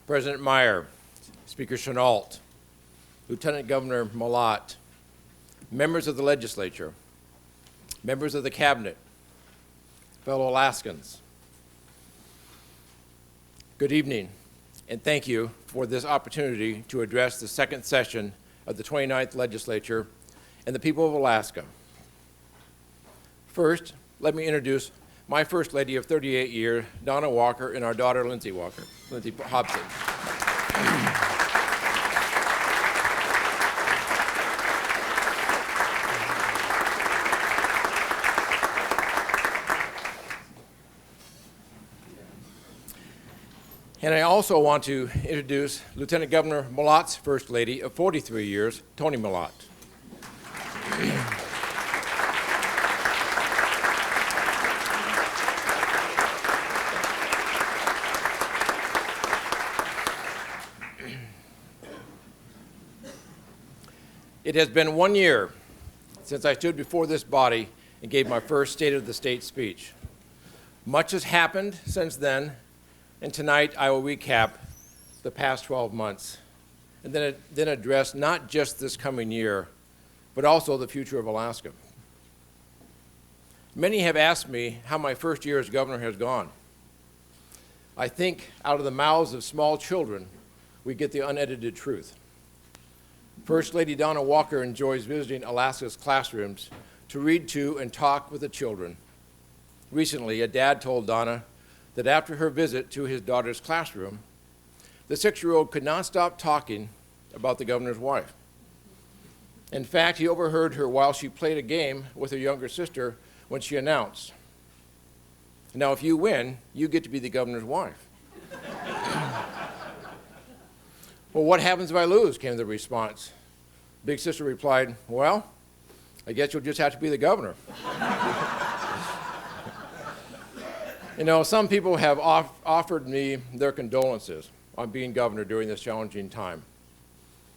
President Meyer, Speaker Chenault, Lieutenant Governor Malott, members of the legislature, members of the cabinet, fellow Alaskans. Good evening, and thank you for this opportunity to address the second session of the 29th Legislature and the people of Alaska. First, let me introduce my First Lady of 38 years, Donna Walker, and our daughter, Lindsay Hobson. And I also want to introduce Lieutenant Governor Malott's First Lady of 43 years, Tony Malott. It has been 1 year since I stood before this body and gave my first State of the State speech. Much has happened since then, and tonight I will recap the past 12 months and then address not just this coming year, but also the future of Alaska. Many have asked me how my first year as governor has gone. I think out of the mouths of small children, we get the unedited truth. First Lady Donna Walker enjoys visiting Alaska's classrooms to read to and talk with the children. Recently, a dad told Donna that after her visit to his daughter's classroom, the 6-year-old could not stop talking about the governor's wife. In fact, he overheard her while she played a game with her younger sister when she announced, "Now, if you win, you get to be the governor's wife." "Well, what happens if I lose?" came the response. Big sister replied, "Well, I guess you'll just have to be the governor." You know, some people have offered me their condolences on being governor during this challenging time.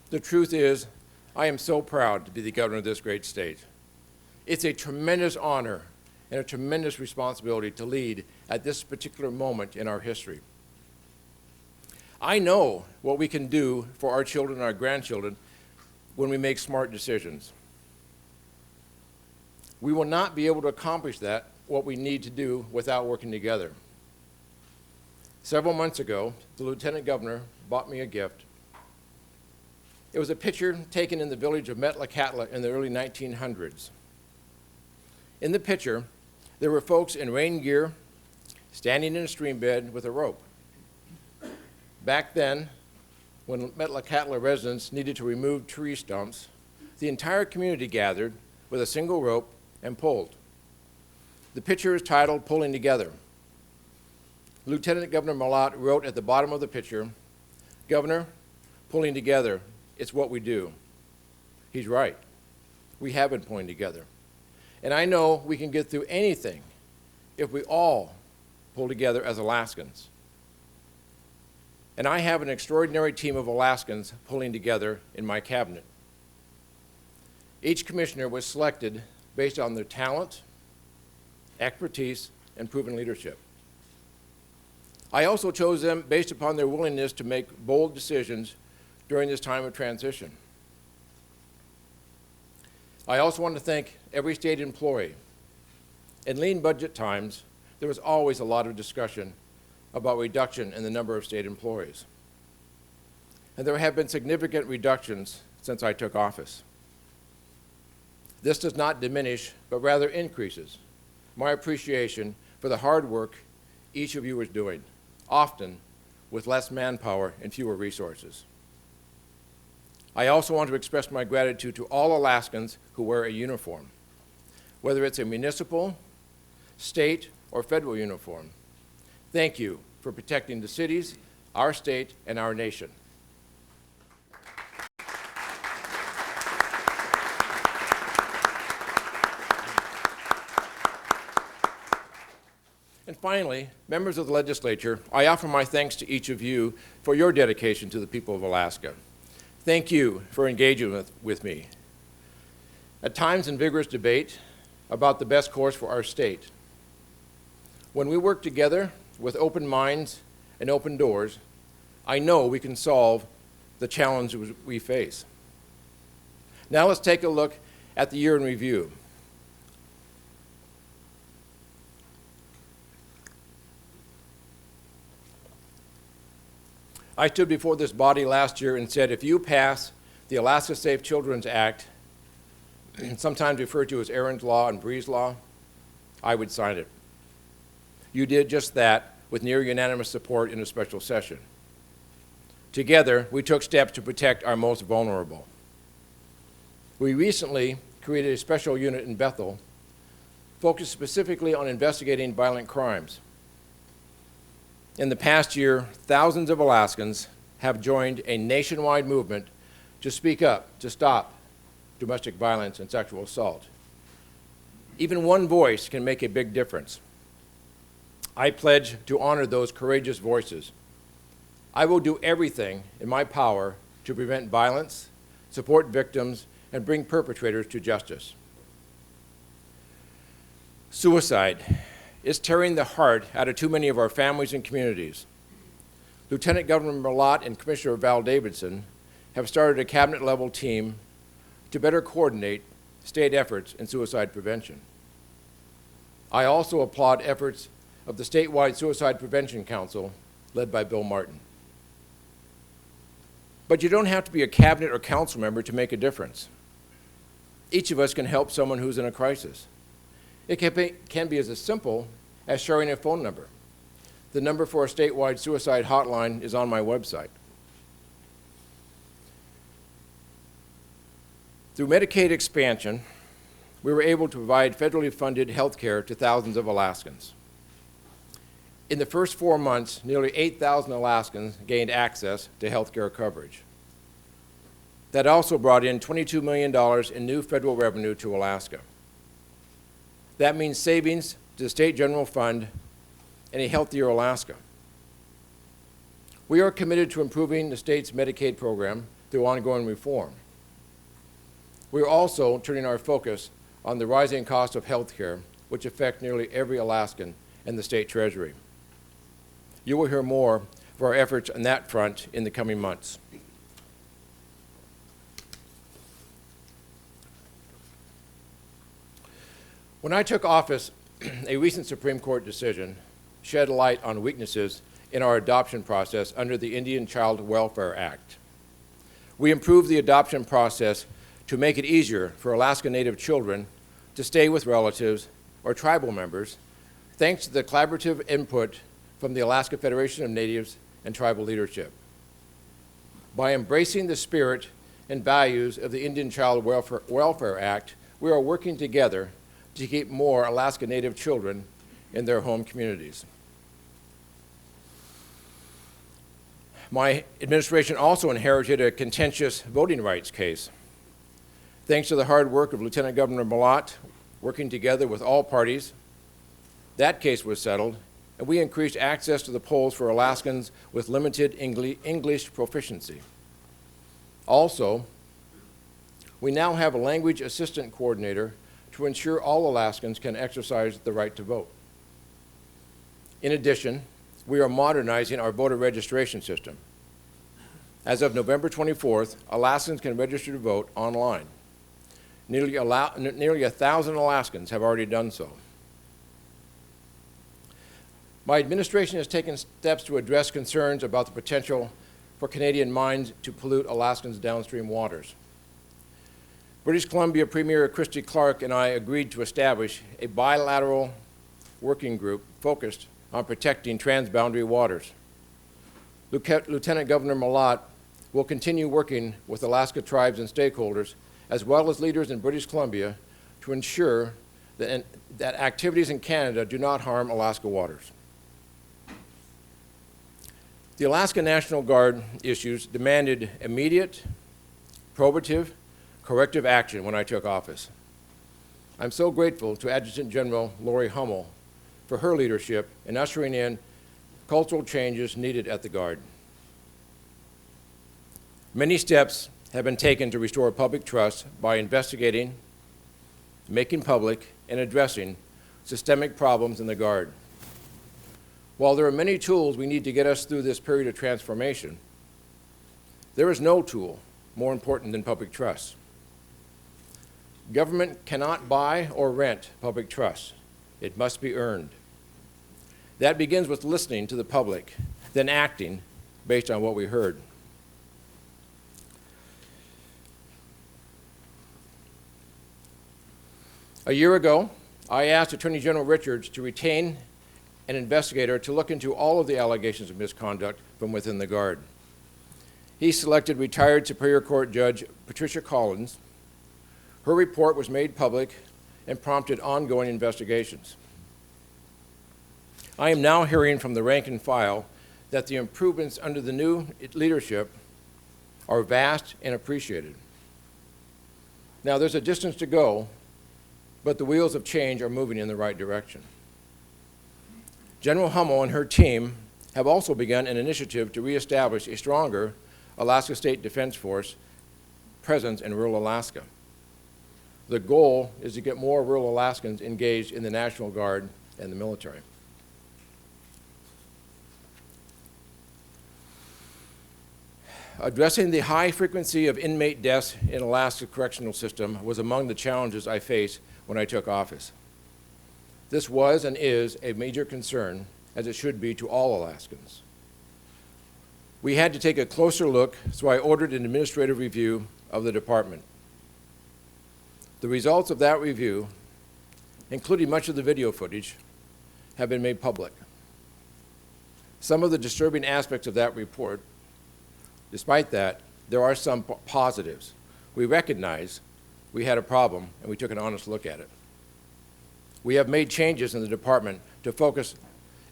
The truth is, I am so proud to be the governor of this great state. It's a tremendous honor and a tremendous responsibility to lead at this particular moment in our history. I know what we can do for our children and our grandchildren when we make smart decisions. We will not be able to accomplish that, what we need to do, without working together. Several months ago, the Lieutenant Governor bought me a gift. It was a picture taken in the village of Metlakatla in the early 1900s. In the picture, there were folks in rain gear standing in a stream bed with a rope. Back then, when Metlakatla residents needed to remove tree stumps, the entire community gathered with a single rope and pulled. The picture is titled "Pulling Together." Lieutenant Governor Malott wrote at the bottom of the picture, "Governor, pulling together, it's what we do." He's right. We have been pulling together. And I know we can get through anything if we all pull together as Alaskans. And I have an extraordinary team of Alaskans pulling together in my cabinet. Each commissioner was selected based on their talent, expertise, and proven leadership. I also chose them based upon their willingness to make bold decisions during this time of transition. I also want to thank every state employee. In lean budget times, there was always a lot of discussion about reduction in the number of state employees. And there have been significant reductions since I took office. This does not diminish, but rather increases my appreciation for the hard work each of you is doing, often with less manpower and fewer resources. I also want to express my gratitude to all Alaskans who wear a uniform, whether it's a municipal, state, or federal uniform. Thank you for protecting the cities, our state, and our nation. And finally, members of the legislature, I offer my thanks to each of you for your dedication to the people of Alaska. Thank you for engaging with me. At times in vigorous debate about the best course for our state. When we work together with open minds and open doors, I know we can solve the challenges we face. Now let's take a look at the year in review. I stood before this body last year and said, if you pass the Alaska Safe Children's Act, sometimes referred to as Aaron's Law and Bree's Law, I would sign it. You did just that with near unanimous support in a special session. Together, we took steps to protect our most vulnerable. We recently created a special unit in Bethel focused specifically on investigating violent crimes. In the past year, thousands of Alaskans have joined a nationwide movement to speak up, to stop domestic violence and sexual assault. Even one voice can make a big difference. I pledge to honor those courageous voices. I will do everything in my power to prevent violence, support victims, and bring perpetrators to justice. Suicide is tearing the heart out of too many of our families and communities. Lieutenant Governor Malott and Commissioner Val Davidson have started a cabinet-level team to better coordinate state efforts in suicide prevention. I also applaud efforts of the statewide Suicide Prevention Council, led by Bill Martin. But you don't have to be a cabinet or council member to make a difference. Each of us can help someone who's in a crisis. It can be as simple as sharing a phone number. The number for a statewide suicide hotline is on my website. Through Medicaid expansion, we were able to provide federally funded health care to thousands of Alaskans. In the first 4 months, nearly 8,000 Alaskans gained access to health care coverage. That also brought in $22 million in new federal revenue to Alaska. That means savings to the state general fund and a healthier Alaska. We are committed to improving the state's Medicaid program through ongoing reform. We are also turning our focus on the rising cost of health care, which affect nearly every Alaskan and the state treasury. You will hear more of our efforts on that front in the coming months. When I took office, a recent Supreme Court decision shed light on weaknesses in our adoption process under the Indian Child Welfare Act. We improved the adoption process to make it easier for Alaska Native children to stay with relatives or tribal members, thanks to the collaborative input from the Alaska Federation of Natives and tribal leadership. By embracing the spirit and values of the Indian Child Welfare Act, we are working together to keep more Alaska Native children in their home communities. My administration also inherited a contentious voting rights case. Thanks to the hard work of Lieutenant Governor Malott, working together with all parties, that case was settled, and we increased access to the polls for Alaskans with limited English proficiency. Also, we now have a language assistant coordinator to ensure all Alaskans can exercise the right to vote. In addition, we are modernizing our voter registration system. As of November 24th, Alaskans can register to vote online. Nearly 1,000 Alaskans have already done so. My administration has taken steps to address concerns about the potential for Canadian mines to pollute Alaskans' downstream waters. British Columbia Premier Christy Clark and I agreed to establish a bilateral working group focused on protecting transboundary waters. Lieutenant Governor Malott will continue working with Alaska tribes and stakeholders, as well as leaders in British Columbia, to ensure that activities in Canada do not harm Alaska waters. The Alaska National Guard issues demanded immediate, probative, corrective action when I took office. I'm so grateful to Adjutant General Lori Hummel for her leadership in ushering in cultural changes needed at the Guard. Many steps have been taken to restore public trust by investigating, making public, and addressing systemic problems in the Guard. While there are many tools we need to get us through this period of transformation, there is no tool more important than public trust. Government cannot buy or rent public trust. It must be earned. That begins with listening to the public, then acting based on what we heard. A year ago, I asked Attorney General Richards to retain an investigator to look into all of the allegations of misconduct from within the Guard. He selected retired Superior Court Judge Patricia Collins. Her report was made public and prompted ongoing investigations. I am now hearing from the rank and file that the improvements under the new leadership are vast and appreciated. Now, there's a distance to go, but the wheels of change are moving in the right direction. General Hummel and her team have also begun an initiative to reestablish a stronger Alaska State Defense Force presence in rural Alaska. The goal is to get more rural Alaskans engaged in the National Guard and the military. Addressing the high frequency of inmate deaths in Alaska's correctional system was among the challenges I faced when I took office. This was and is a major concern, as it should be to all Alaskans. We had to take a closer look, so I ordered an administrative review of the department. The results of that review, including much of the video footage, have been made public. Some of the disturbing aspects of that report, despite that, there are some positives. We recognize we had a problem, and we took an honest look at it. We have made changes in the department to focus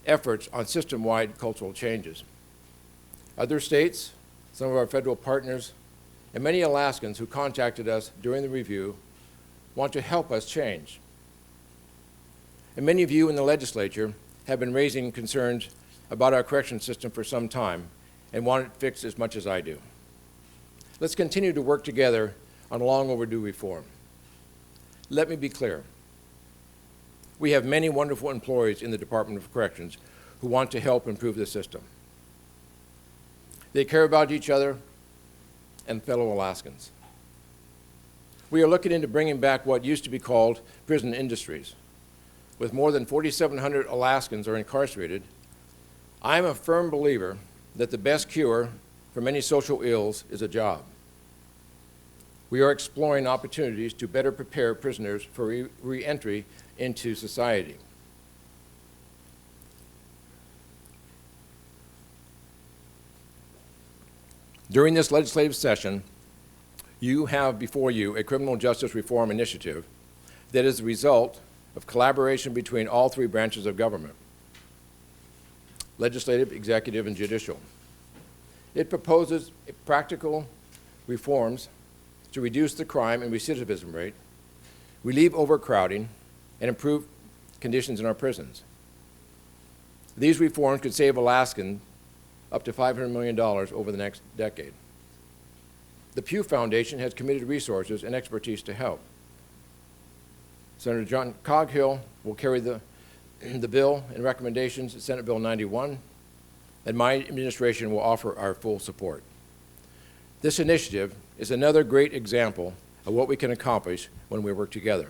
efforts on system-wide cultural changes. Other states, some of our federal partners, and many Alaskans who contacted us during the review want to help us change. And many of you in the legislature have been raising concerns about our correction system for some time and want it fixed as much as I do. Let's continue to work together on long overdue reform. Let me be clear. We have many wonderful employees in the Department of Corrections who want to help improve the system. They care about each other and fellow Alaskans. We are looking into bringing back what used to be called prison industries. With more than 4,700 Alaskans are incarcerated, I am a firm believer that the best cure for many social ills is a job. We are exploring opportunities to better prepare prisoners for re-entry into society. During this legislative session, you have before you a criminal justice reform initiative that is the result of collaboration between all three branches of government: legislative, executive, and judicial. It proposes practical reforms to reduce the crime and recidivism rate, relieve overcrowding, and improve conditions in our prisons. These reforms could save Alaskans up to $500 million over the next decade. The Pew Foundation has committed resources and expertise to help. Senator John Coghill will carry the bill and recommendations, Senate Bill 91, and my administration will offer our full support. This initiative is another great example of what we can accomplish when we work together.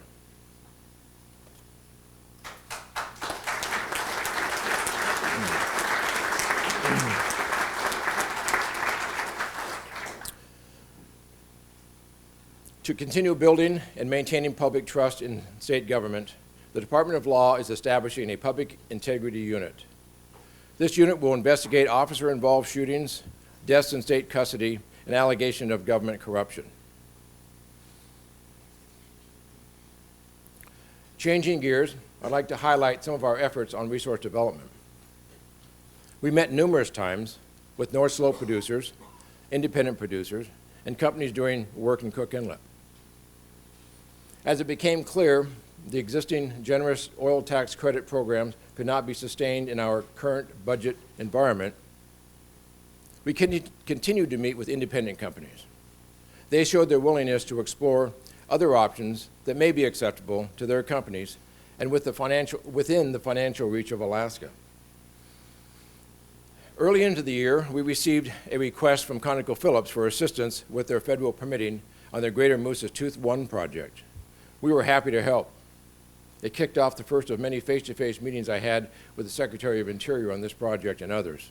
To continue building and maintaining public trust in state government, the Department of Law is establishing a public integrity unit. This unit will investigate officer-involved shootings, deaths in state custody, and allegation of government corruption. Changing gears, I'd like to highlight some of our efforts on resource development. We met numerous times with North Slope producers, independent producers, and companies doing work in Cook Inlet. As it became clear the existing generous oil tax credit programs could not be sustained in our current budget environment, we continued to meet with independent companies. They showed their willingness to explore other options that may be acceptable to their companies and within the financial reach of Alaska. Early into the year, we received a request from ConocoPhillips for assistance with their federal permitting on their Greater Moose's Tooth 1 project. We were happy to help. It kicked off the first of many face-to-face meetings I had with the Secretary of Interior on this project and others.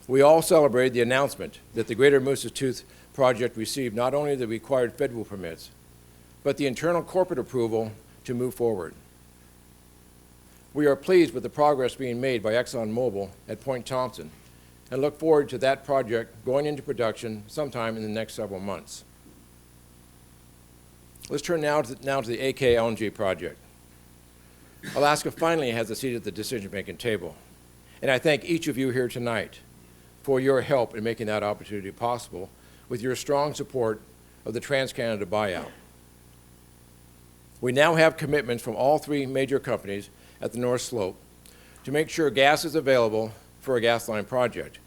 We all celebrated the announcement that the Greater Moose's Tooth project received not only the required federal permits, but the internal corporate approval to move forward. We are pleased with the progress being made by ExxonMobil at Point Thompson and look forward to that project going into production sometime in the next several months. Let's turn now to the AK LNG project. Alaska finally has a seat at the decision-making table, and I thank each of you here tonight for your help in making that opportunity possible with your strong support of the TransCanada buyout. We now have commitments from all three major companies at the North Slope to make sure gas is available for a gas line project,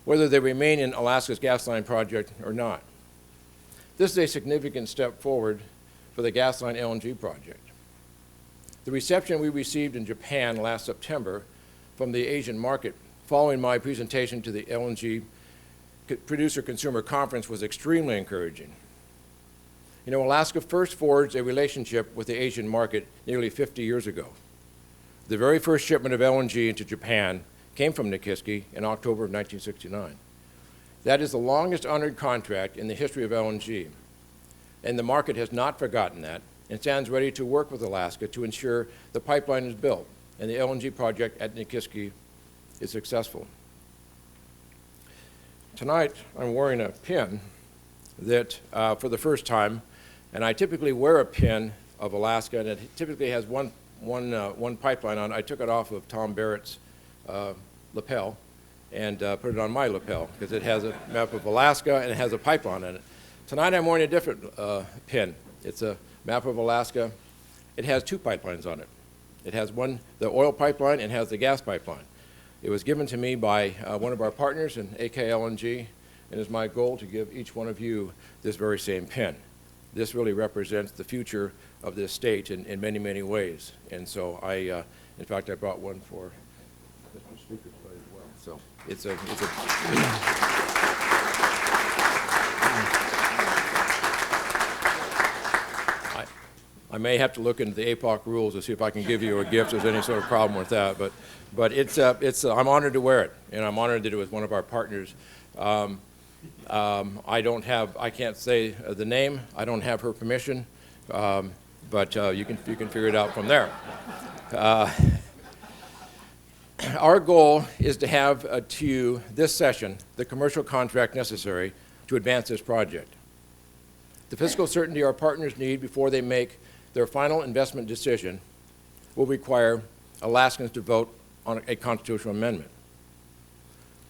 whether they remain in Alaska's gas line project or not. This is a significant step forward for the gas line LNG project. The reception we received in Japan last September from the Asian market following my presentation to the LNG Producer Consumer Conference was extremely encouraging. You know, Alaska first forged a relationship with the Asian market nearly 50 years ago. The very first shipment of LNG into Japan came from Nikiski in October of 1969. That is the longest honored contract in the history of LNG, and the market has not forgotten that and stands ready to work with Alaska to ensure the pipeline is built and the LNG project at Nikiski is successful. Tonight, I'm wearing a pin that, for the first time, and I typically wear a pin of Alaska, and it typically has one pipeline on. I took it off of Tom Barrett's lapel and put it on my lapel because it has a map of Alaska and it has a pipeline in it. Tonight, I'm wearing a different pin. It's a map of Alaska. It has two pipelines on it. It has one, the oil pipeline, and has the gas pipeline. It was given to me by one of our partners in AK LNG, and it's my goal to give each one of you this very same pin. This really represents the future of this state in many, many ways. And so in fact, I brought one for Mr. Speaker's as well. So it's a I may have to look into the APOC rules to see if I can give you a gift if there's any sort of problem with that. But I'm honored to wear it, and I'm honored that it was one of our partners. I can't say the name. I don't have her permission, but you can figure it out from there. Our goal is to have to you this session the commercial contract necessary to advance this project. The fiscal certainty our partners need before they make their final investment decision will require Alaskans to vote on a constitutional amendment.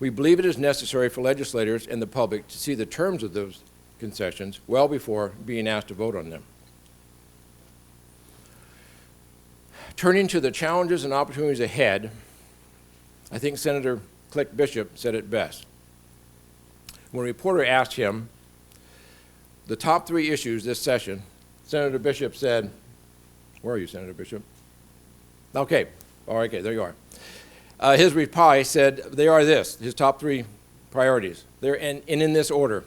We believe it is necessary for legislators and the public to see the terms of those concessions well before being asked to vote on them. Turning to the challenges and opportunities ahead, I think Senator Click Bishop said it best. When a reporter asked him the top three issues this session, Senator Bishop said, where are you, Senator Bishop? Okay, all right, okay, there you are. His reply said, they are this, his top three priorities. They're in this order: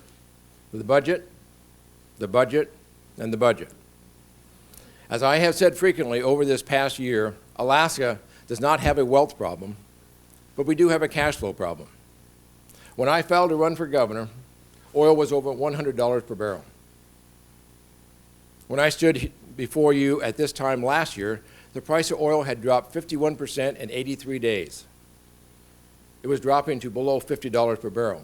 the budget, and the budget. As I have said frequently over this past year, Alaska does not have a wealth problem, but we do have a cash flow problem. When I filed to run for governor, oil was over $100 per barrel. When I stood before you at this time last year, the price of oil had dropped 51% in 83 days. It was dropping to below $50 per barrel.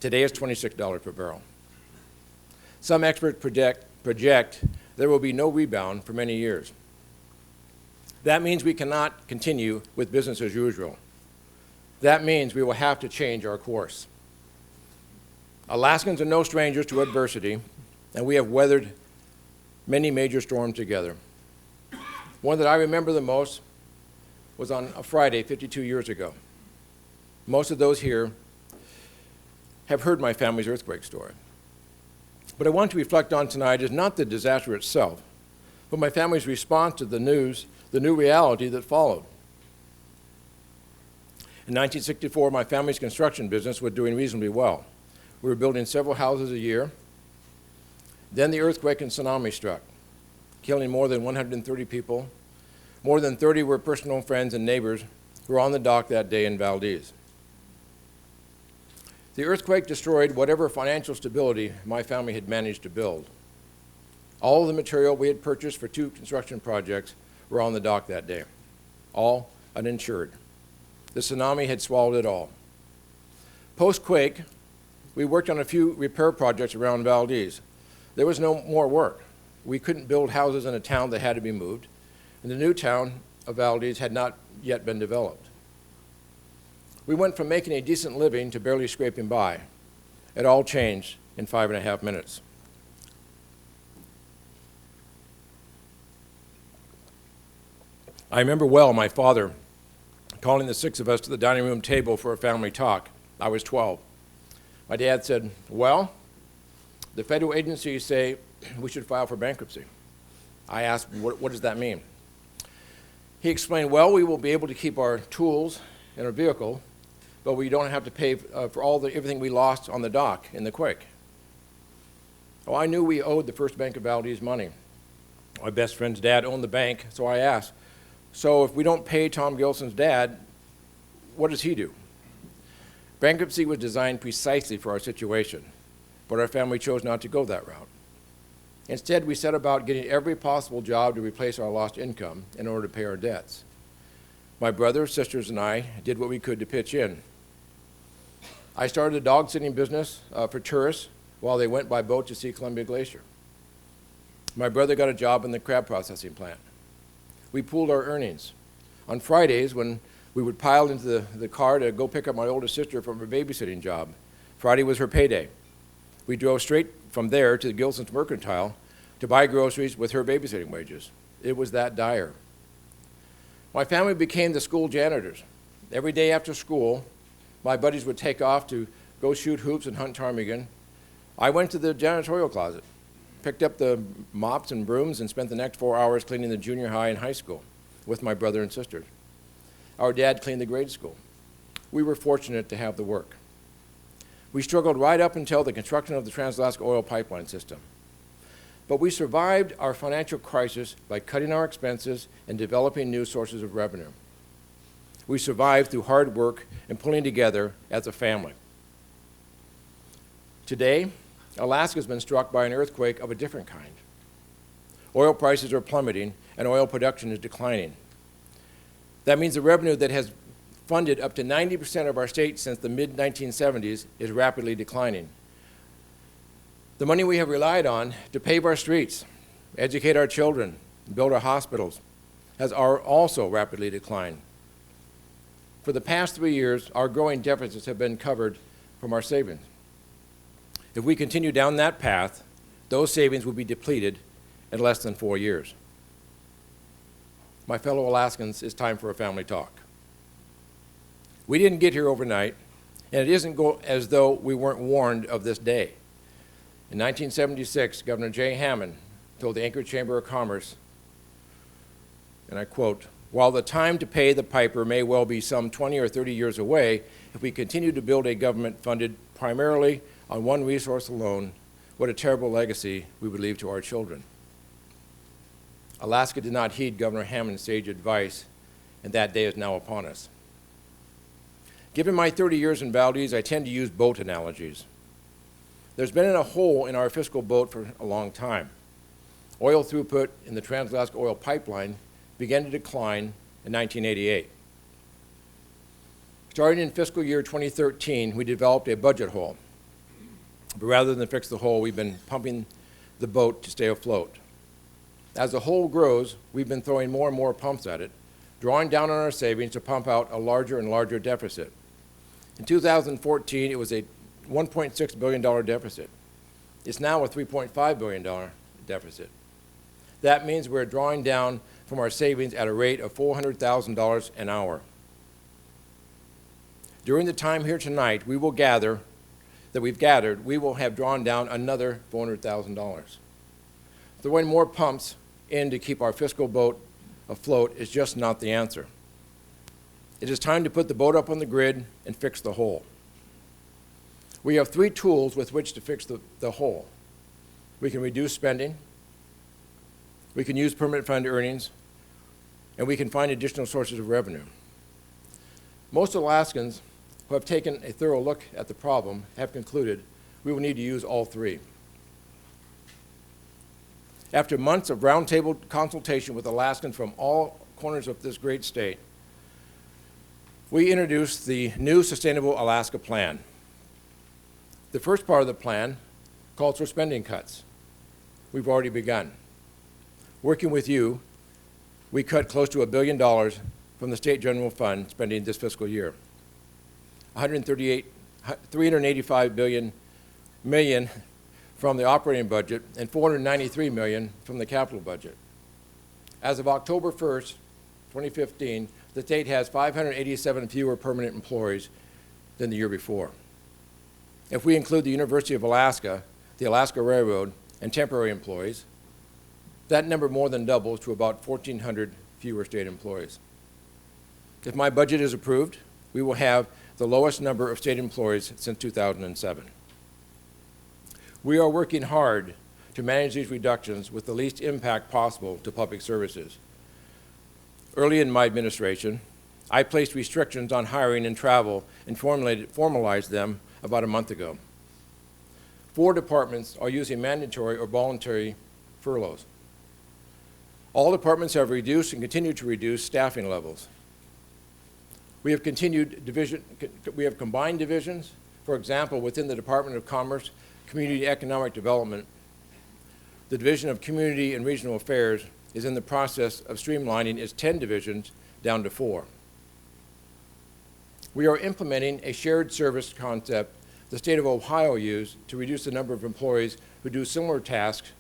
Today it's $26 per barrel. Some experts project there will be no rebound for many years. That means we cannot continue with business as usual. That means we will have to change our course. Alaskans are no strangers to adversity, and we have weathered many major storms together. One that I remember the most was on a Friday 52 years ago. Most of those here have heard my family's earthquake story. What I want to reflect on tonight is not the disaster itself, but my family's response to the news, the new reality that followed. In 1964, my family's construction business was doing reasonably well. We were building several houses a year. Then the earthquake and tsunami struck, killing more than 130 people. More than 30 were personal friends and neighbors who were on the dock that day in Valdez. The earthquake destroyed whatever financial stability my family had managed to build. All of the material we had purchased for 2 construction projects were on the dock that day, all uninsured. The tsunami had swallowed it all. Post-quake, we worked on a few repair projects around Valdez. There was no more work. We couldn't build houses in a town that had to be moved, and the new town of Valdez had not yet been developed. We went from making a decent living to barely scraping by. It all changed in 5.5 minutes. I remember well my father calling the 6 of us to the dining room table for a family talk. I was 12. My dad said, "Well, the federal agencies say we should file for bankruptcy." I asked, what does that mean? He explained, "Well, we will be able to keep our tools and our vehicle, but we don't have to pay for everything we lost on the dock in the quake." Oh, I knew we owed the First Bank of Valdez money. My best friend's dad owned the bank, so I asked, "So if we don't pay Tom Gilson's dad, what does he do?" Bankruptcy was designed precisely for our situation, but our family chose not to go that route. Instead, we set about getting every possible job to replace our lost income in order to pay our debts. My brothers, sisters, and I did what we could to pitch in. I started a dog sitting business for tourists while they went by boat to see Columbia Glacier. My brother got a job in the crab processing plant. We pooled our earnings. On Fridays, when we would pile into the car to go pick up my older sister from her babysitting job, Friday was her payday. We drove straight from there to the Gilson's Mercantile to buy groceries with her babysitting wages. It was that dire. My family became the school janitors. Every day after school, my buddies would take off to go shoot hoops and hunt ptarmigan. I went to the janitorial closet, picked up the mops and brooms, and spent the next 4 hours cleaning the junior high and high school with my brother and sisters. Our dad cleaned the grade school. We were fortunate to have the work. We struggled right up until the construction of the Trans-Alaska Oil Pipeline System. But we survived our financial crisis by cutting our expenses and developing new sources of revenue. We survived through hard work and pulling together as a family. Today, Alaska has been struck by an earthquake of a different kind. Oil prices are plummeting and oil production is declining. That means the revenue that has funded up to 90% of our state since the mid-1970s is rapidly declining. The money we have relied on to pave our streets, educate our children, build our hospitals, has also rapidly declined. For the past 3 years, our growing deficits have been covered from our savings. If we continue down that path, those savings will be depleted in less than 4 years. My fellow Alaskans, it's time for a family talk. We didn't get here overnight, and it isn't as though we weren't warned of this day. In 1976, Governor Jay Hammond told the Anchorage Chamber of Commerce, and I quote, "While the time to pay the piper may well be some 20 or 30 years away, if we continue to build a government funded primarily on one resource alone, what a terrible legacy we would leave to our children." Alaska did not heed Governor Hammond's sage advice, and that day is now upon us. Given my 30 years in Valdez, I tend to use boat analogies. There's been a hole in our fiscal boat for a long time. Oil throughput in the Trans-Alaska Oil Pipeline began to decline in 1988. Starting in fiscal year 2013, we developed a budget hole. But rather than fix the hole, we've been pumping the boat to stay afloat. As the hole grows, we've been throwing more and more pumps at it, drawing down on our savings to pump out a larger and larger deficit. In 2014, it was a $1.6 billion deficit. It's now a $3.5 billion deficit. That means we're drawing down from our savings at a rate of $400,000 an hour. During the time here tonight, we will have drawn down another $400,000. Throwing more pumps in to keep our fiscal boat afloat is just not the answer. It is time to put the boat up on the grid and fix the hole. We have 3 tools with which to fix the hole. We can reduce spending, we can use permanent fund earnings, and we can find additional sources of revenue. Most Alaskans who have taken a thorough look at the problem have concluded we will need to use all 3. After months of roundtable consultation with Alaskans from all corners of this great state, we introduced the new Sustainable Alaska Plan. The first part of the plan calls for spending cuts. We've already begun. Working with you, we cut close to $1 billion from the state general fund spending this fiscal year. $385 million from the operating budget and $493 million from the capital budget. As of October 1st, 2015, the state has 587 fewer permanent employees than the year before. If we include the University of Alaska, the Alaska Railroad, and temporary employees, that number more than doubles to about 1,400 fewer state employees. If my budget is approved, we will have the lowest number of state employees since 2007. We are working hard to manage these reductions with the least impact possible to public services. Early in my administration, I placed restrictions on hiring and travel and formalized them about a month ago. 4 departments are using mandatory or voluntary furloughs. All departments have reduced and continue to reduce staffing levels. We have combined divisions. For example, within the Department of Commerce, Community Economic Development, the Division of Community and Regional Affairs is in the process of streamlining its 10 divisions down to 4. We are implementing a shared service concept the state of Ohio used to reduce the number of employees who do similar tasks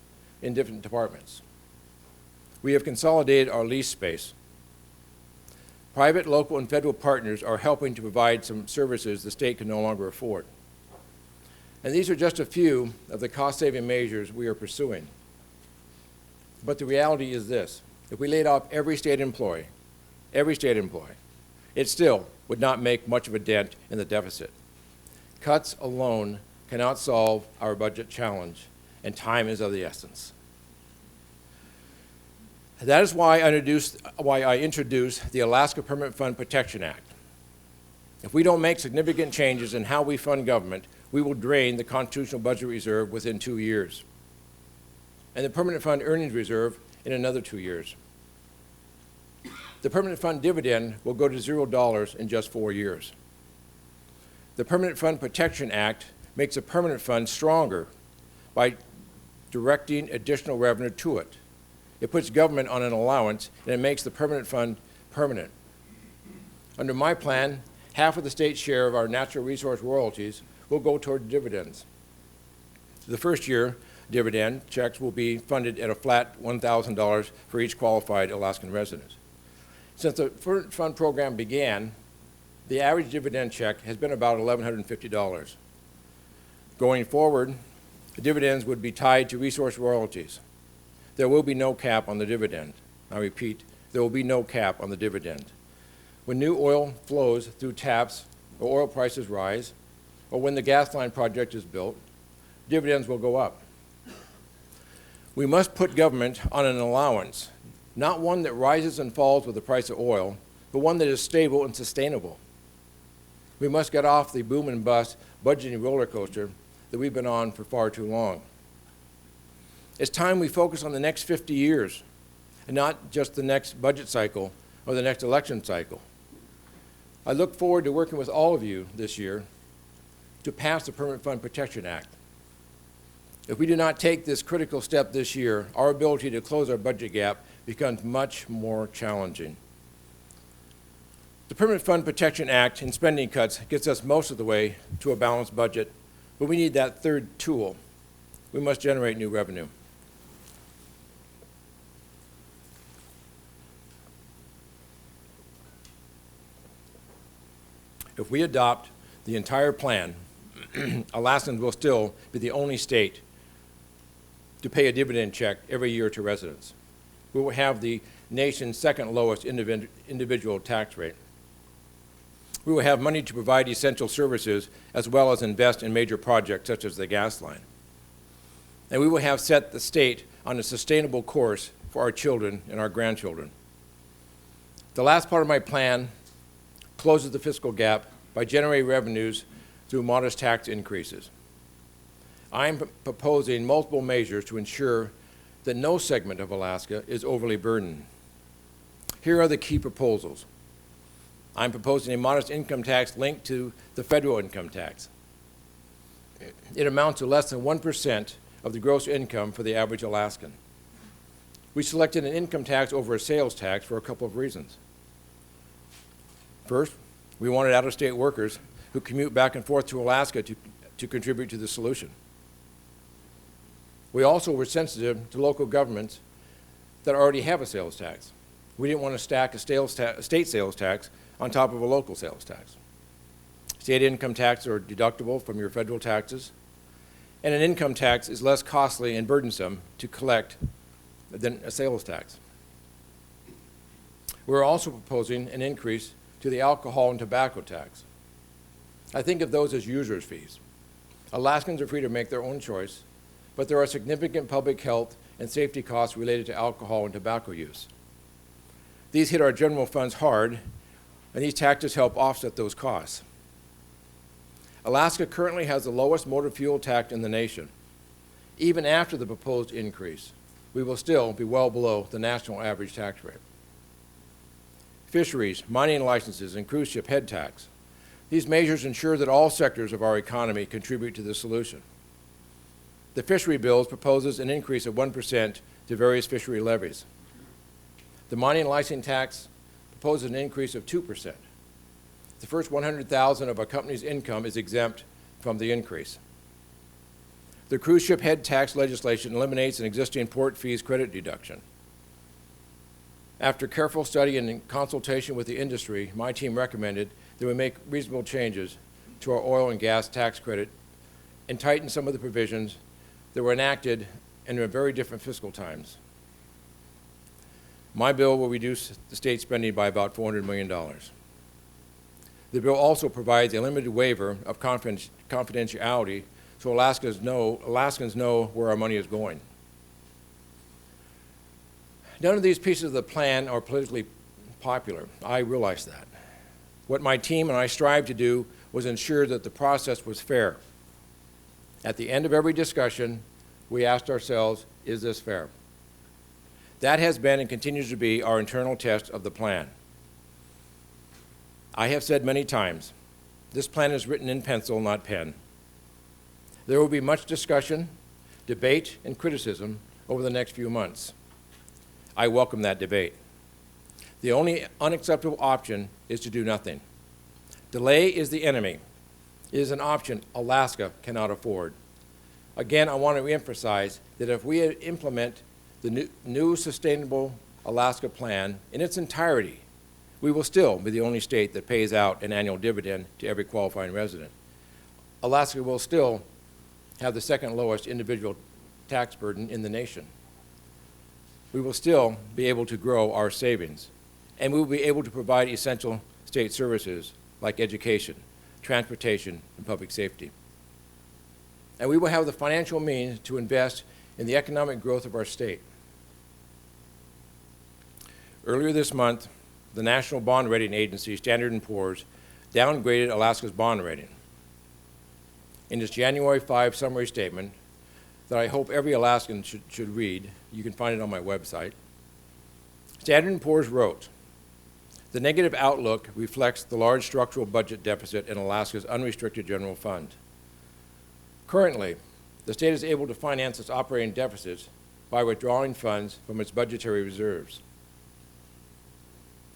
in different departments. We have consolidated our lease space. Private, local, and federal partners are helping to provide some services the state can no longer afford. And these are just a few of the cost-saving measures we are pursuing. But the reality is this: if we laid off every state employee, it still would not make much of a dent in the deficit. Cuts alone cannot solve our budget challenge, and time is of the essence. That is why I introduced the Alaska Permanent Fund Protection Act. If we don't make significant changes in how we fund government, we will drain the constitutional budget reserve within 2 years, and the permanent fund earnings reserve in another 2 years. The permanent fund dividend will go to $0 in just 4 years. The Permanent Fund Protection Act makes a permanent fund stronger by directing additional revenue to it. It puts government on an allowance, and it makes the permanent fund permanent. Under my plan, half of the state's share of our natural resource royalties will go toward dividends. The first year dividend checks will be funded at a flat $1,000 for each qualified Alaskan resident. Since the fund program began, the average dividend check has been about $1,150. Going forward, the dividends would be tied to resource royalties. There will be no cap on the dividend. I repeat, there will be no cap on the dividend. When new oil flows through taps or oil prices rise, or when the gas line project is built, dividends will go up. We must put government on an allowance, not one that rises and falls with the price of oil, but one that is stable and sustainable. We must get off the boom and bust budgeting roller coaster that we've been on for far too long. It's time we focus on the next 50 years and not just the next budget cycle or the next election cycle. I look forward to working with all of you this year to pass the Permanent Fund Protection Act. If we do not take this critical step this year, our ability to close our budget gap becomes much more challenging. The Permanent Fund Protection Act and spending cuts gets us most of the way to a balanced budget, but we need that third tool. We must generate new revenue. If we adopt the entire plan, Alaskans will still be the only state to pay a dividend check every year to residents. We will have the nation's second lowest individual tax rate. We will have money to provide essential services as well as invest in major projects such as the gas line. And we will have set the state on a sustainable course for our children and our grandchildren. The last part of my plan closes the fiscal gap by generating revenues through modest tax increases. I am proposing multiple measures to ensure that no segment of Alaska is overly burdened. Here are the key proposals. I'm proposing a modest income tax linked to the federal income tax. It amounts to less than 1% of the gross income for the average Alaskan. We selected an income tax over a sales tax for a couple of reasons. First, we wanted out-of-state workers who commute back and forth to Alaska to contribute to the solution. We also were sensitive to local governments that already have a sales tax. We didn't want to stack a state sales tax on top of a local sales tax. State income taxes are deductible from your federal taxes, and an income tax is less costly and burdensome to collect than a sales tax. We're also proposing an increase to the alcohol and tobacco tax. I think of those as users' fees. Alaskans are free to make their own choice, but there are significant public health and safety costs related to alcohol and tobacco use. These hit our general funds hard, and these taxes help offset those costs. Alaska currently has the lowest motor fuel tax in the nation. Even after the proposed increase, we will still be well below the national average tax rate. Fisheries, mining licenses, and cruise ship head tax. These measures ensure that all sectors of our economy contribute to the solution. The fishery bill proposes an increase of 1% to various fishery levies. The mining license tax proposes an increase of 2%. The first $100,000 of a company's income is exempt from the increase. The cruise ship head tax legislation eliminates an existing port fees credit deduction. After careful study and in consultation with the industry, my team recommended that we make reasonable changes to our oil and gas tax credit and tighten some of the provisions that were enacted in very different fiscal times. My bill will reduce the state spending by about $400 million. The bill also provides a limited waiver of confidentiality so Alaskans know where our money is going. None of these pieces of the plan are politically popular. I realize that. What my team and I strived to do was ensure that the process was fair. At the end of every discussion, we asked ourselves, is this fair? That has been and continues to be our internal test of the plan. I have said many times, this plan is written in pencil, not pen. There will be much discussion, debate, and criticism over the next few months. I welcome that debate. The only unacceptable option is to do nothing. Delay is the enemy. It is an option Alaska cannot afford. Again, I want to reemphasize that if we implement the new Sustainable Alaska Plan in its entirety, we will still be the only state that pays out an annual dividend to every qualifying resident. Alaska will still have the second lowest individual tax burden in the nation. We will still be able to grow our savings, and we will be able to provide essential state services like education, transportation, and public safety. And we will have the financial means to invest in the economic growth of our state. Earlier this month, the National Bond Rating Agency, Standard & Poor's, downgraded Alaska's bond rating. In its January 5 summary statement that I hope every Alaskan should read, you can find it on my website, Standard & Poor's wrote, "The negative outlook reflects the large structural budget deficit in Alaska's unrestricted general fund. Currently, the state is able to finance its operating deficits by withdrawing funds from its budgetary reserves.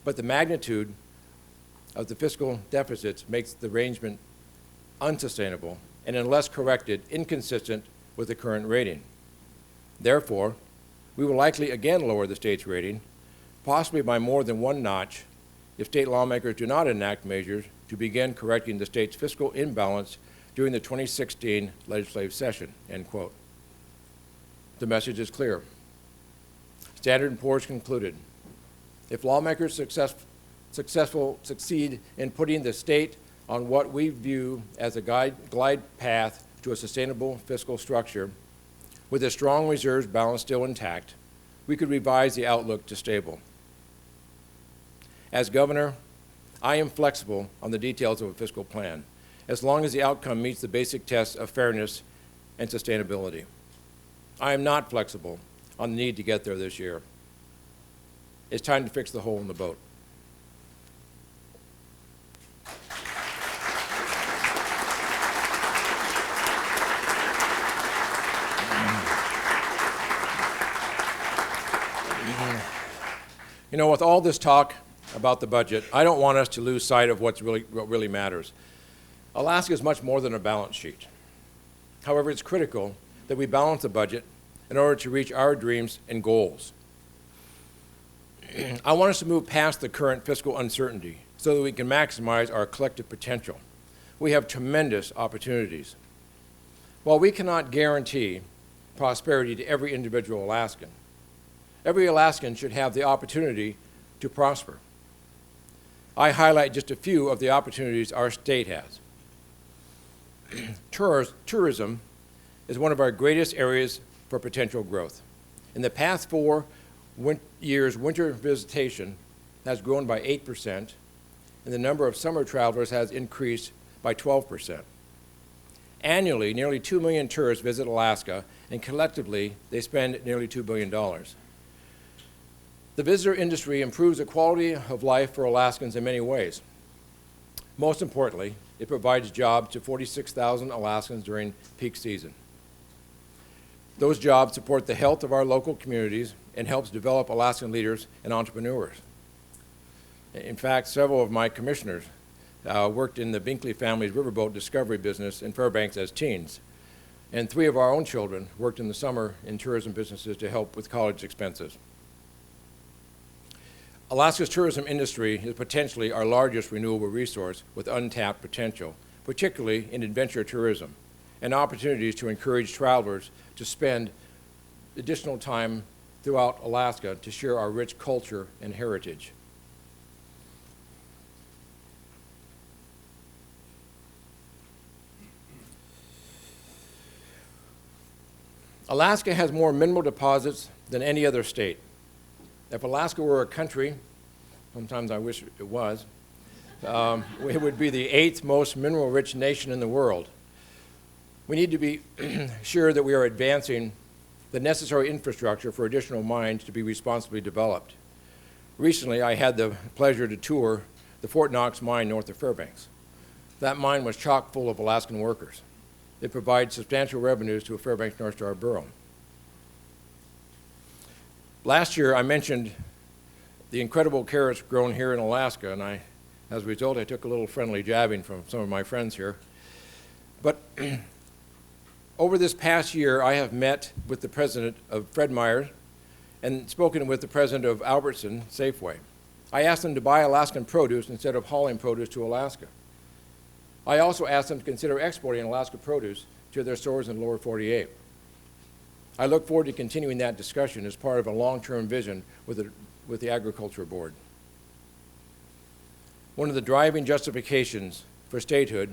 But the magnitude of the fiscal deficits makes the arrangement unsustainable and, unless corrected, inconsistent with the current rating. Therefore, we will likely again lower the state's rating, possibly by more than one notch, if state lawmakers do not enact measures to begin correcting the state's fiscal imbalance during the 2016 legislative session," end quote. The message is clear. Standard & Poor's concluded, if lawmakers succeed in putting the state on what we view as a glide path to a sustainable fiscal structure, with a strong reserves balance still intact, we could revise the outlook to stable. As governor, I am flexible on the details of a fiscal plan, as long as the outcome meets the basic tests of fairness and sustainability. I am not flexible on the need to get there this year. It's time to fix the hole in the boat. You know, with all this talk about the budget, I don't want us to lose sight of what really matters. Alaska is much more than a balance sheet. However, it's critical that we balance the budget in order to reach our dreams and goals. I want us to move past the current fiscal uncertainty so that we can maximize our collective potential. We have tremendous opportunities. While we cannot guarantee prosperity to every individual Alaskan, every Alaskan should have the opportunity to prosper. I highlight just a few of the opportunities our state has. Tourism is one of our greatest areas for potential growth. In the past 4 years, winter visitation has grown by 8%, and the number of summer travelers has increased by 12%. Annually, nearly 2 million tourists visit Alaska, and collectively, they spend nearly $2 billion. The visitor industry improves the quality of life for Alaskans in many ways. Most importantly, it provides jobs to 46,000 Alaskans during peak season. Those jobs support the health of our local communities and helps develop Alaskan leaders and entrepreneurs. In fact, several of my commissioners worked in the Binkley family's riverboat discovery business in Fairbanks as teens, and 3 of our own children worked in the summer in tourism businesses to help with college expenses. Alaska's tourism industry is potentially our largest renewable resource with untapped potential, particularly in adventure tourism, and opportunities to encourage travelers to spend additional time throughout Alaska to share our rich culture and heritage. Alaska has more mineral deposits than any other state. If Alaska were a country, sometimes I wish it was, it would be the 8th most mineral-rich nation in the world. We need to be sure that we are advancing the necessary infrastructure for additional mines to be responsibly developed. Recently, I had the pleasure to tour the Fort Knox mine north of Fairbanks. That mine was chock full of Alaskan workers. It provides substantial revenues to a Fairbanks North Star borough. Last year, I mentioned the incredible carrots grown here in Alaska, and as a result, I took a little friendly jabbing from some of my friends here. But over this past year, I have met with the president of Fred Meyer and spoken with the president of Albertson Safeway. I asked them to buy Alaskan produce instead of hauling produce to Alaska. I also asked them to consider exporting Alaska produce to their stores in the lower 48. I look forward to continuing that discussion as part of a long-term vision with the Agriculture Board. One of the driving justifications for statehood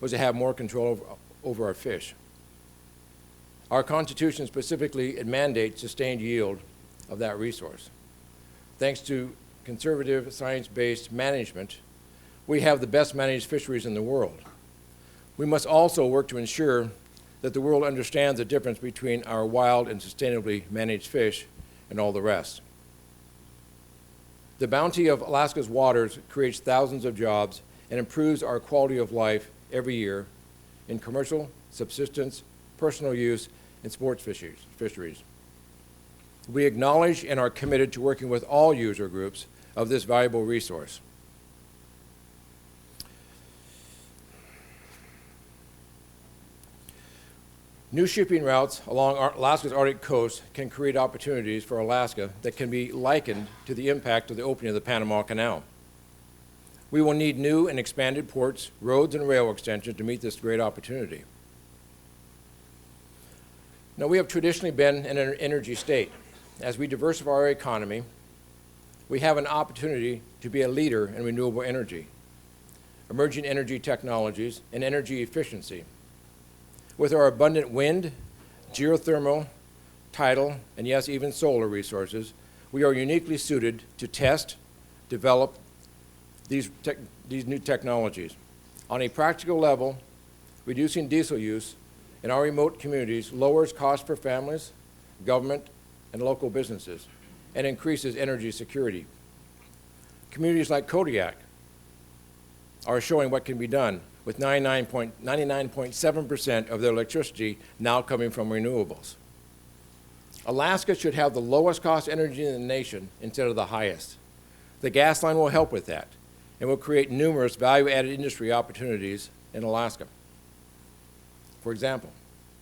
was to have more control over our fish. Our Constitution specifically mandates sustained yield of that resource. Thanks to conservative, science-based management, we have the best managed fisheries in the world. We must also work to ensure that the world understands the difference between our wild and sustainably managed fish and all the rest. The bounty of Alaska's waters creates thousands of jobs and improves our quality of life every year in commercial, subsistence, personal use, and sports fisheries. We acknowledge and are committed to working with all user groups of this valuable resource. New shipping routes along Alaska's Arctic coast can create opportunities for Alaska that can be likened to the impact of the opening of the Panama Canal. We will need new and expanded ports, roads, and rail extensions to meet this great opportunity. Now, we have traditionally been an energy state. As we diversify our economy, we have an opportunity to be a leader in renewable energy, emerging energy technologies, and energy efficiency. With our abundant wind, geothermal, tidal, and yes, even solar resources, we are uniquely suited to test, develop these new technologies. On a practical level, reducing diesel use in our remote communities lowers costs for families, government, and local businesses, and increases energy security. Communities like Kodiak are showing what can be done, with 99.7% of their electricity now coming from renewables. Alaska should have the lowest cost energy in the nation instead of the highest. The gas line will help with that and will create numerous value-added industry opportunities in Alaska. For example,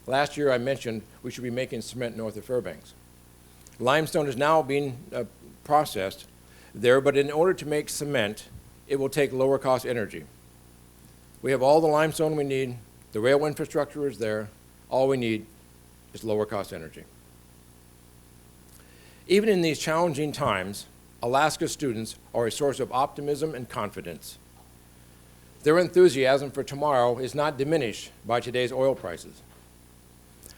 last year I mentioned we should be making cement north of Fairbanks. Limestone is now being processed there, but in order to make cement, it will take lower cost energy. We have all the limestone we need, the rail infrastructure is there, all we need is lower cost energy. Even in these challenging times, Alaska students are a source of optimism and confidence. Their enthusiasm for tomorrow is not diminished by today's oil prices.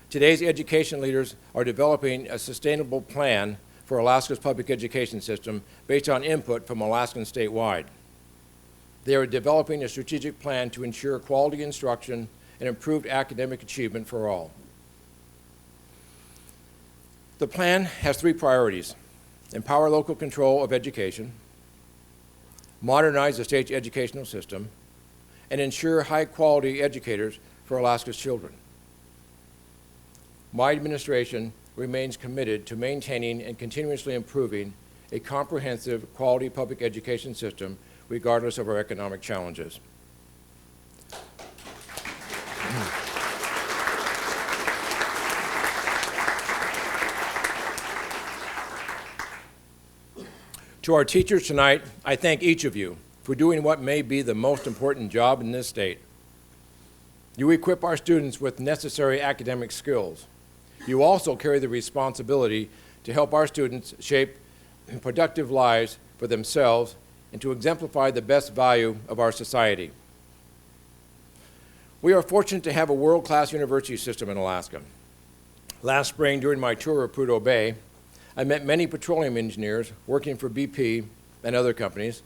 Today's education leaders are developing a sustainable plan for Alaska's public education system based on input from Alaskans statewide. They are developing a strategic plan to ensure quality instruction and improved academic achievement for all. The plan has three priorities: empower local control of education, modernize the state's educational system, and ensure high-quality educators for Alaska's children. My administration remains committed to maintaining and continuously improving a comprehensive, quality public education system regardless of our economic challenges. To our teachers tonight, I thank each of you for doing what may be the most important job in this state. You equip our students with necessary academic skills. You also carry the responsibility to help our students shape productive lives for themselves and to exemplify the best value of our society. We are fortunate to have a world-class university system in Alaska. Last spring, during my tour of Prudhoe Bay, I met many petroleum engineers working for BP and other companies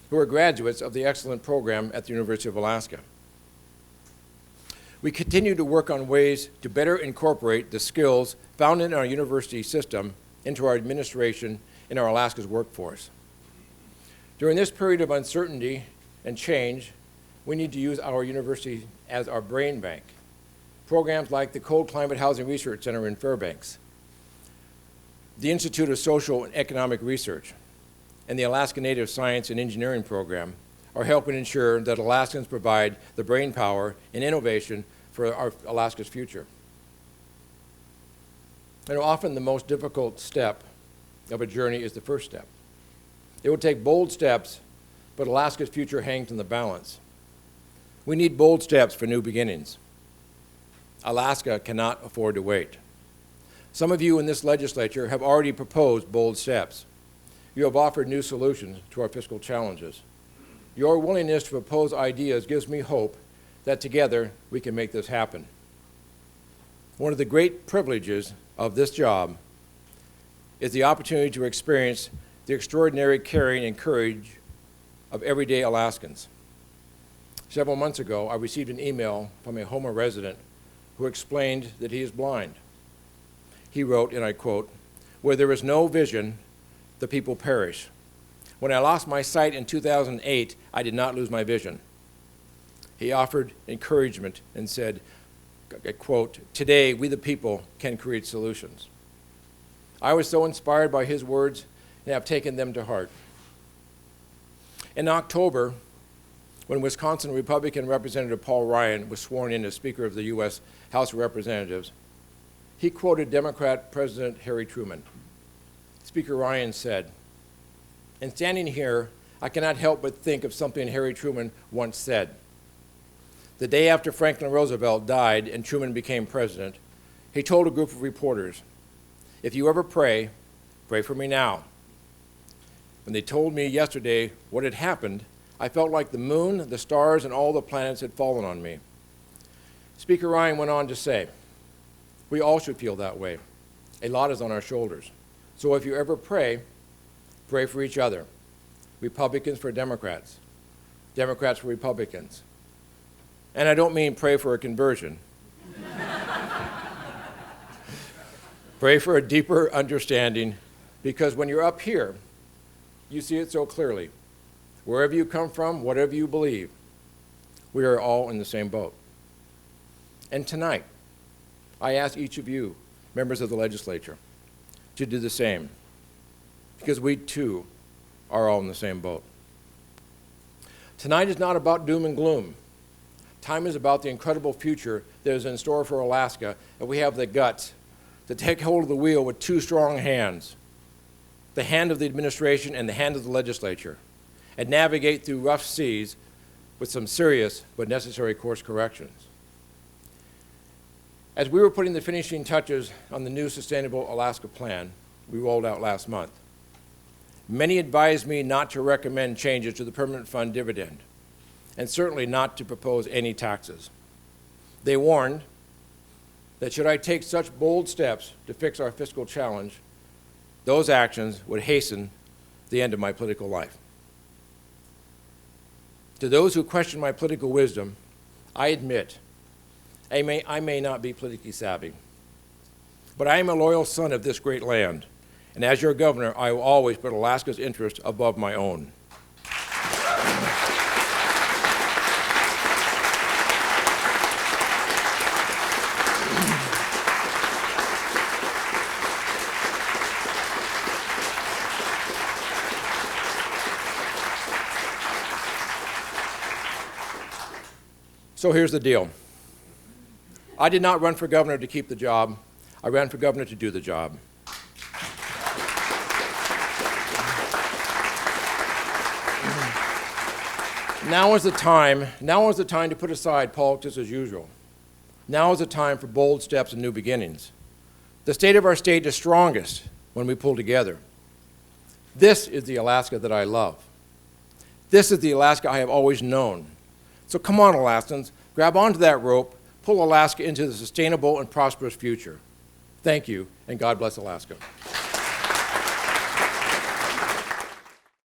who are graduates of the excellent program at the University of Alaska. We continue to work on ways to better incorporate the skills found in our university system into our administration and our Alaska's workforce. During this period of uncertainty and change, we need to use our university as our brain bank. Programs like the Cold Climate Housing Research Center in Fairbanks, the Institute of Social and Economic Research, and the Alaska Native Science and Engineering Program are helping ensure that Alaskans provide the brain power and innovation for Alaska's future. And often the most difficult step of a journey is the first step. It will take bold steps, but Alaska's future hangs in the balance. We need bold steps for new beginnings. Alaska cannot afford to wait. Some of you in this legislature have already proposed bold steps. You have offered new solutions to our fiscal challenges. Your willingness to propose ideas gives me hope that together we can make this happen. One of the great privileges of this job is the opportunity to experience the extraordinary caring and courage of everyday Alaskans. Several months ago, I received an email from a Houma resident who explained that he is blind. He wrote, and I quote, "Where there is no vision, the people perish. When I lost my sight in 2008, I did not lose my vision." He offered encouragement and said, I quote, "Today, we the people can create solutions." I was so inspired by his words and have taken them to heart. In October, when Wisconsin Republican Representative Paul Ryan was sworn in as Speaker of the U.S. House of Representatives, he quoted Democrat President Harry Truman. Speaker Ryan said, "In standing here, I cannot help but think of something Harry Truman once said. The day after Franklin Roosevelt died and Truman became president, he told a group of reporters, 'If you ever pray, pray for me now.' When they told me yesterday what had happened, I felt like the moon, the stars, and all the planets had fallen on me. Speaker Ryan went on to say, we all should feel that way. A lot is on our shoulders. So if you ever pray, pray for each other. Republicans for Democrats, Democrats for Republicans. And I don't mean pray for a conversion. Pray for a deeper understanding, because when you're up here, you see it so clearly. Wherever you come from, whatever you believe, we are all in the same boat. And tonight, I ask each of you, members of the legislature, to do the same, because we too are all in the same boat. Tonight is not about doom and gloom. Time is about the incredible future that is in store for Alaska, and we have the guts to take hold of the wheel with two strong hands, the hand of the administration and the hand of the legislature, and navigate through rough seas with some serious but necessary course corrections. As we were putting the finishing touches on the new Sustainable Alaska Plan we rolled out last month, many advised me not to recommend changes to the permanent fund dividend, and certainly not to propose any taxes. They warned that should I take such bold steps to fix our fiscal challenge, those actions would hasten the end of my political life. To those who question my political wisdom, I admit I may not be politically savvy, but I am a loyal son of this great land, and as your governor, I will always put Alaska's interest above my own. So here's the deal. I did not run for governor to keep the job. I ran for governor to do the job. Now is the time to put aside politics as usual. Now is the time for bold steps and new beginnings. The state of our state is strongest when we pull together. This is the Alaska that I love. This is the Alaska I have always known. So come on, Alaskans, grab onto that rope, pull Alaska into the sustainable and prosperous future. Thank you, and God bless Alaska.